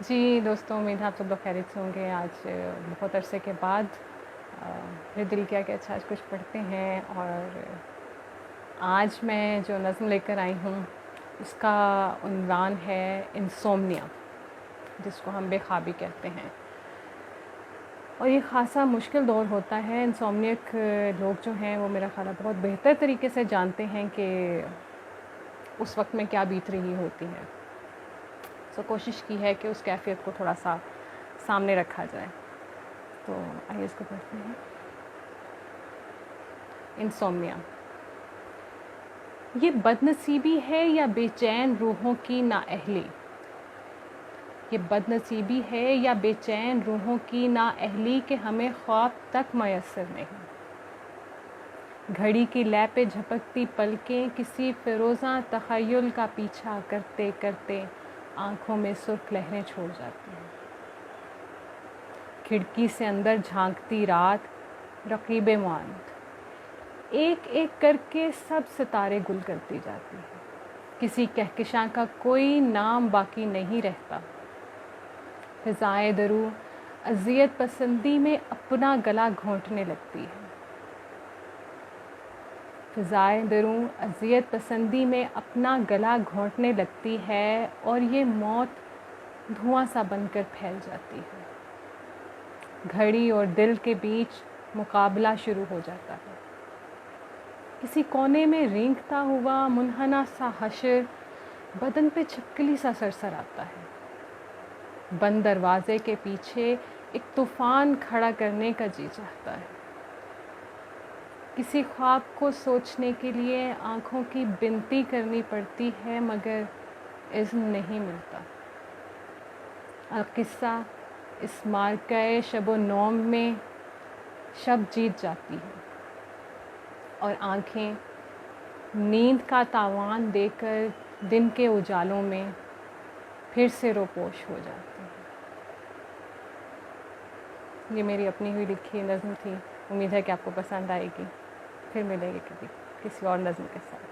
جی دوستوں، امید ہے آپ سب لوگ خیریت سے ہوں گے۔ آج بہت عرصے کے بعد میرے دل کیا کہ اچھا آج کچھ پڑھتے ہیں، اور آج میں جو نظم لے کر آئی ہوں اس کا عنوان ہے انسومنیا، جس کو ہم بے خوابی کہتے ہیں۔ اور یہ خاصا مشکل دور ہوتا ہے۔ انسومنیک لوگ جو ہیں وہ میرا خیال ہے بہت بہتر طریقے سے جانتے ہیں کہ اس وقت میں کیا بیت رہی ہوتی ہے۔ کوشش کی ہے کہ اس کیفیت کو تھوڑا سا سامنے رکھا جائے، تو آئیے اس کو پڑھتے ہیں۔ انسومنیا، یہ بد نصیبی ہے یا بے چین روحوں کی نااہلی؟ یہ بد نصیبی ہے یا بے چین روحوں کی نااہلی کہ ہمیں خواب تک میسر نہیں؟ گھڑی کی لے پہ جھپکتی پلکیں کسی فیروزاں تخیل کا پیچھا کرتے کرتے آنکھوں میں سرخ لہریں چھوڑ جاتی ہیں۔ کھڑکی سے اندر جھانکتی رات رقیب ماند ایک ایک کر کے سب ستارے گل کرتی جاتی ہے۔ کسی کہکشاں کا کوئی نام باقی نہیں رہتا۔ فضائے درو اذیت پسندی میں اپنا گلا گھونٹنے لگتی ہے۔ فضائے درو اذیت پسندی میں اپنا گلا گھونٹنے لگتی ہے، اور یہ موت دھواں سا بن کر پھیل جاتی ہے۔ گھڑی اور دل کے بیچ مقابلہ شروع ہو جاتا ہے۔ کسی کونے میں رینگتا ہوا منحنی سا حشر بدن پہ چھپکلی سا سرسر آتا ہے۔ بند دروازے کے پیچھے ایک طوفان کھڑا کرنے کا جی چاہتا ہے۔ کسی خواب کو سوچنے کے لیے آنکھوں کی بنتی کرنی پڑتی ہے، مگر اذن نہیں ملتا۔ القصہ اس معرکۂ شب و نوم میں شب جیت جاتی ہے، اور آنکھیں نیند کا تاوان دے کر دن کے اجالوں میں پھر سے روپوش ہو جاتی ہیں۔ یہ میری اپنی ہوئی لکھی نظم تھی، امید ہے کہ آپ کو پسند آئے گی۔ پھر ملیں گے کسی اور نظم کے ساتھ۔